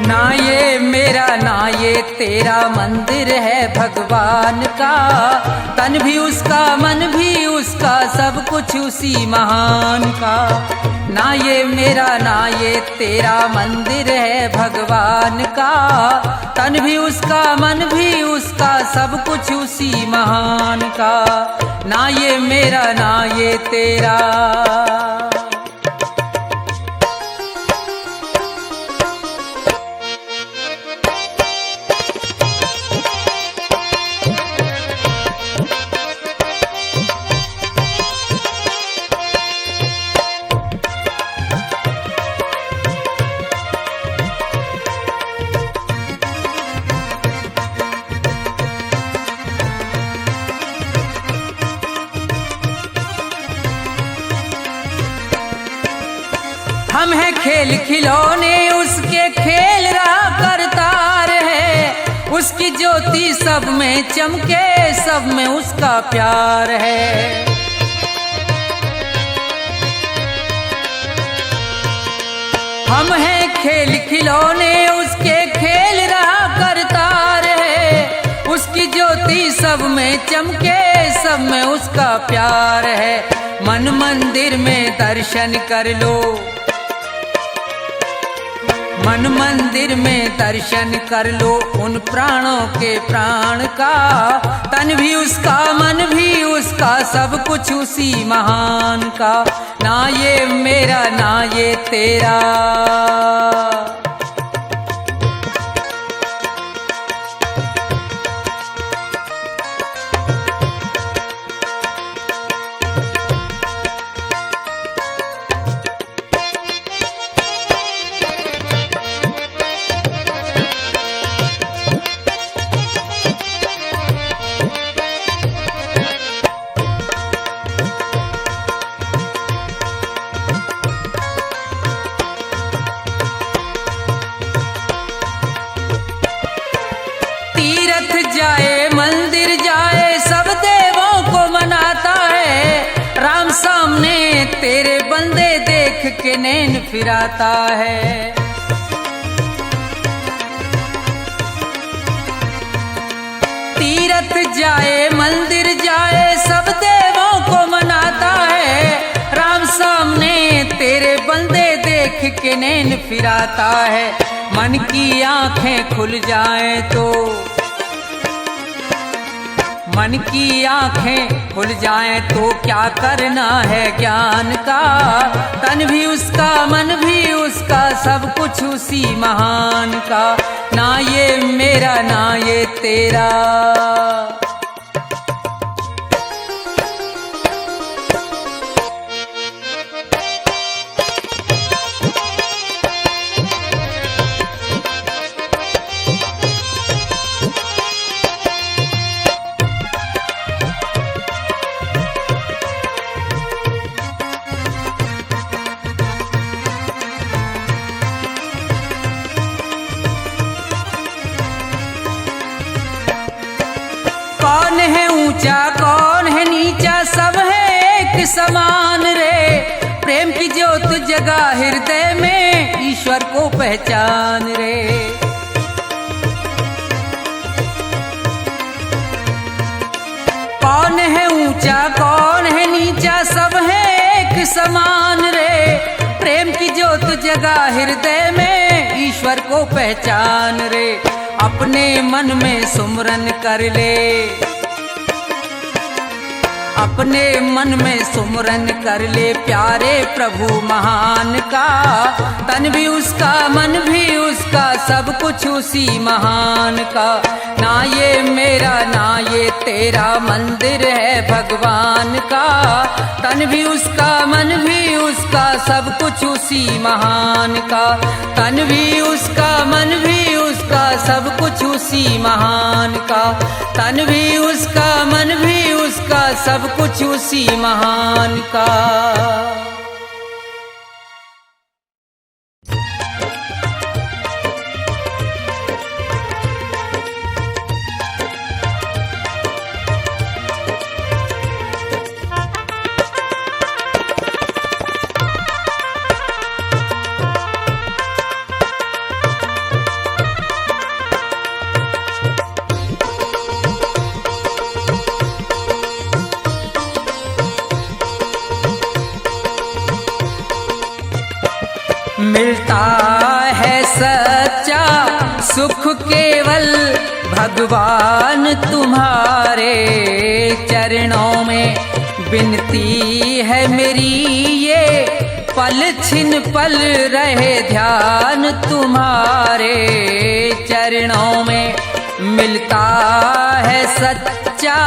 ना ये मेरा ना ये तेरा मंदिर है भगवान का, तन भी उसका मन भी उसका सब कुछ उसी महान का। ना ये मेरा ना ये तेरा मंदिर है भगवान का, तन भी उसका मन भी उसका सब कुछ उसी महान का। ना ये मेरा ना ये तेरा। हम हैं खेल खिलौने उसके खेल रहा करतार है, उसकी ज्योति सब में चमके सब में उसका प्यार है। हम हैं खेल खिलौने उसके खेल रहा करतार है, उसकी ज्योति सब में चमके सब में उसका प्यार है। मन मंदिर में दर्शन कर लो, मन मंदिर में दर्शन कर लो उन प्राणों के प्राण का, तन भी उसका मन भी उसका सब कुछ उसी महान का। ना ये मेरा ना ये तेरा। जाए मंदिर जाए सब देवों को मनाता है, राम सामने तेरे बंदे देख के नैन फिराता है। तीरथ जाए मंदिर जाए सब देवों को मनाता है, राम सामने तेरे बंदे देख के नैन फिराता है। मन की आंखें खुल जाएं तो, मन की आंखें खुल जाएं तो क्या करना है ज्ञान का, तन भी उसका मन भी उसका सब कुछ उसी महान का। ना ये मेरा ना ये तेरा। कौन है ऊंचा कौन है नीचा सब है एक समान रे, प्रेम की ज्योत जगा हृदय में ईश्वर को पहचान रे। कौन है ऊंचा कौन है नीचा सब है एक समान रे, प्रेम की ज्योत जगा हृदय में ईश्वर को पहचान रे। अपने मन में सुमरन कर ले, अपने मन में सुमरन कर ले प्यारे प्रभु महान का, तन भी उसका मन भी उसका सब कुछ उसी महान का। ना ये मेरा ना ये तेरा मंदिर है भगवान का, तन भी उसका मन भी उसका सब कुछ उसी महान का। तन भी उसका मन भी उसका सब कुछ उसी महान का, तन भी उसका मन भी उसका सब कुछ उसी महान का। मिलता है सच्चा सुख केवल भगवान तुम्हारे चरणों में। विनती है मेरी ये पल छिन पल रहे ध्यान तुम्हारे चरणों में। मिलता है सच्चा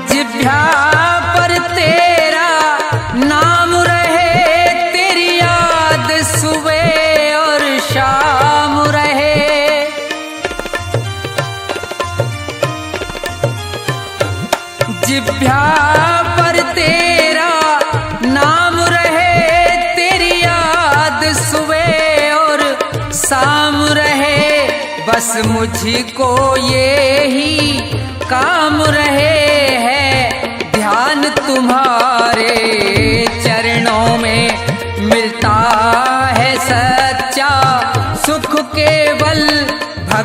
जिभ्या पर तेरा नाम रहे, तेरी याद सुबह और शाम रहे, बस मुझको ये ही काम रहे है ध्यान तुम्हारे चरणों में।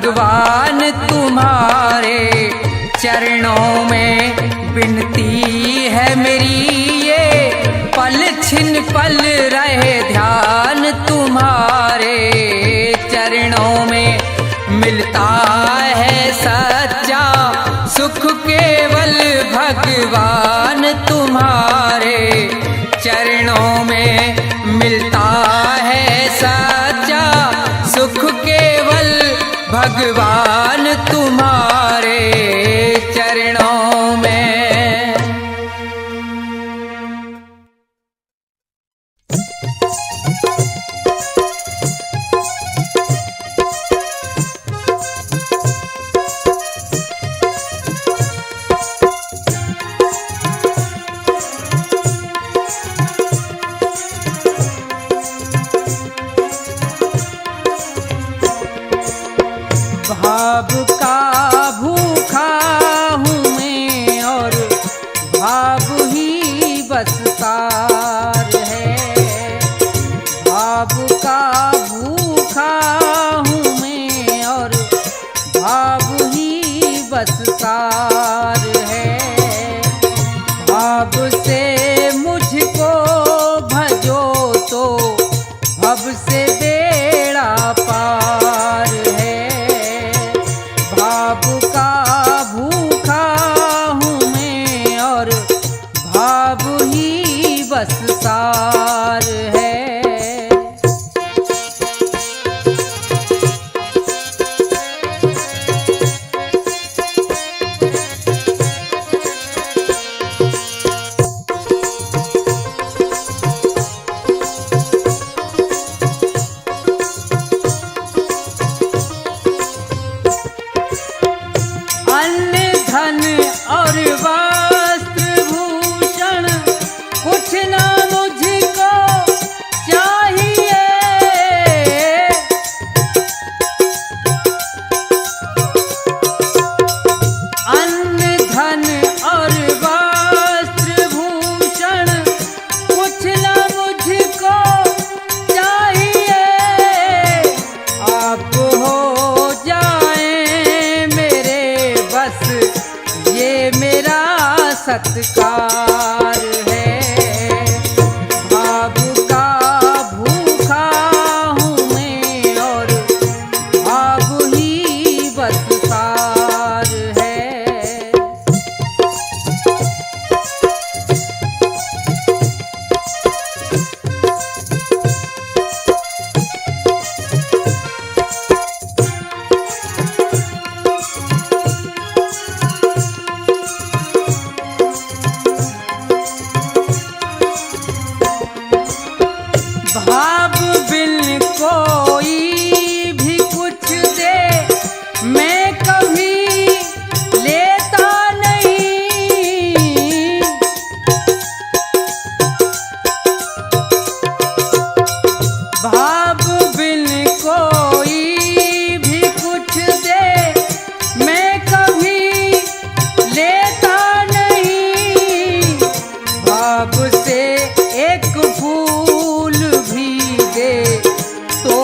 भगवान तुम्हारे चरणों में विनती है मेरी, ये पल छिन पल रहे ध्यान तुम्हारे चरणों में। मिलता है सच्चा सुख केवल भगवान तुम्हारे चरणों में, मिलता है सच्चा सुख केवल भगवान तुम्हारे चरणों में। भाव का भूखा हूँ मैं और भाव ही बस सार है। भाव का भूखा हूँ मैं और भाव ही बस सार है। भाव से मुझको भजो तो भव से बेड़ा पार है। भाव का भूखा हूँ मैं और भाव ही बस सार है। धन और वस्त्र भूषण कुछ ना मुझको चाहिए। अन्न धन और वस्त्र भूषण कुछ ना मुझको चाहिए। आप हो जाए मेरे बस ये मेरा सत्कार है। भाव का भूखा हूँ मैं और भाव ही बस सार है। भाव बिन कोई भी कुछ दे मैं कभी लेता नहीं। भाव बिन कोई भी कुछ दे मैं कभी लेता नहीं। भाव से एक फूल भी दे तो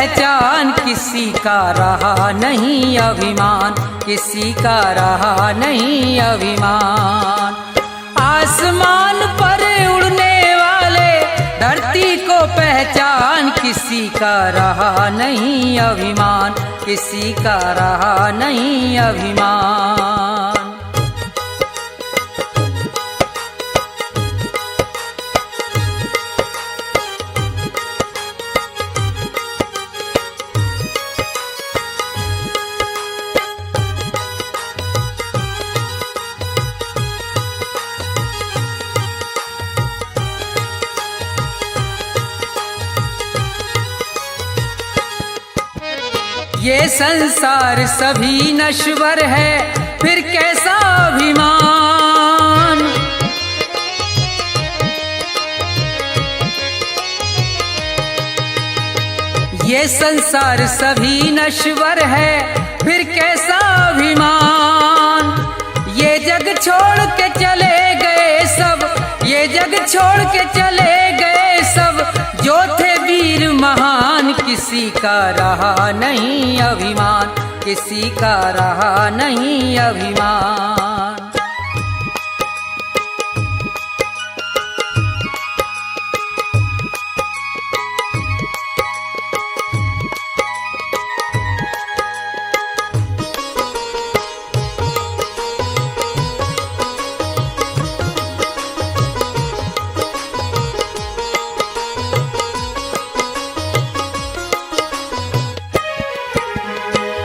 पहचान, किसी का रहा नहीं अभिमान, किसी का रहा नहीं अभिमान। आसमान पर उड़ने वाले धरती को पहचान, किसी का रहा नहीं अभिमान, किसी का रहा नहीं अभिमान। ये संसार सभी नश्वर है, फिर कैसा अभिमान। ये संसार सभी नश्वर है, फिर कैसा अभिमान। ये जग छोड़ के चले गए सब, ये जग छोड़ के चले गए सब, जो थे वीर महान, किसी का रहा नहीं अभिमान, किसी का रहा नहीं अभिमान।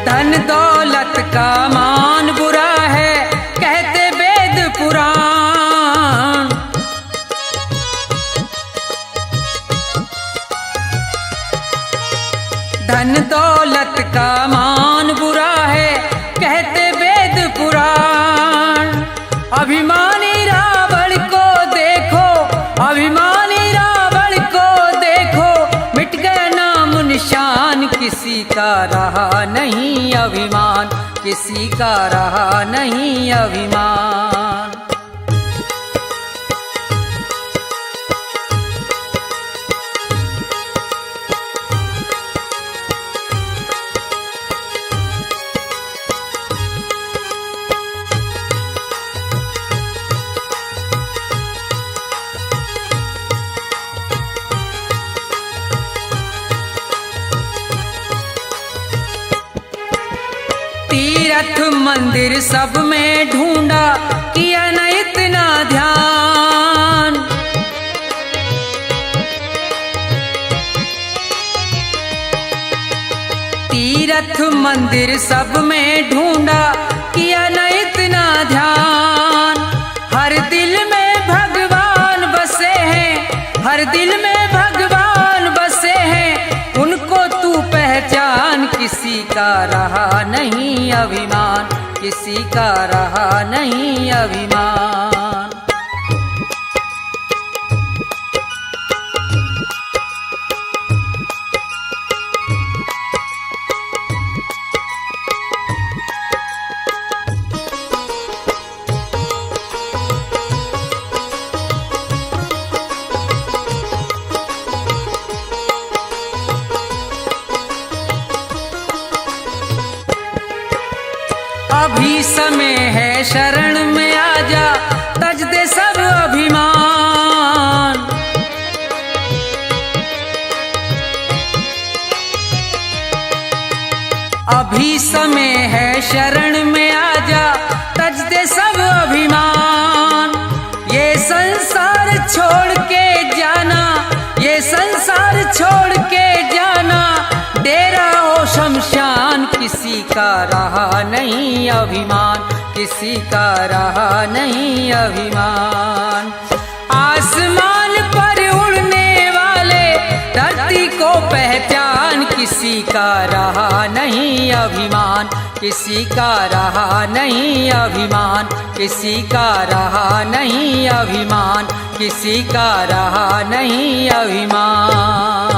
धन दौलत का मान बुरा है, कहते वेद पुराण। धन दौलत का मान बुरा है, कहते वेद पुराण। अभिमानी रावण को देखो, अभिमानी रावण को देखो, मिट गया नाम निशान, किसी का रहा नहीं अभिमान, किसी का रहा नहीं अभिमान। तीर्थ मंदिर सब में ढूंढा, किया न इतना ध्यान। तीर्थ मंदिर सब में ढूंढा, किया न इतना ध्यान। हर दिल में भगवान बसे हैं, हर दिल में भगवान बसे हैं, उनको तू पहचान, किसी का रहा नहीं अभिमान, किसी का रहा नहीं अभिमान। अभी समय है शरण में आजा, तज दे सब अभिमान। अभी समय है शरण में आजा, तज दे सब अभिमान। ये संसार छोड़ के जाना, ये संसार छोड़ के जाना, डेरा हो शमशान, किसी का रहा नहीं अभिमान, किसी का रहा नहीं अभिमान। आसमान पर उड़ने वाले धरती को पहचान, किसी का रहा नहीं अभिमान, किसी का रहा नहीं अभिमान, किसी का रहा नहीं अभिमान, किसी का रहा नहीं अभिमान।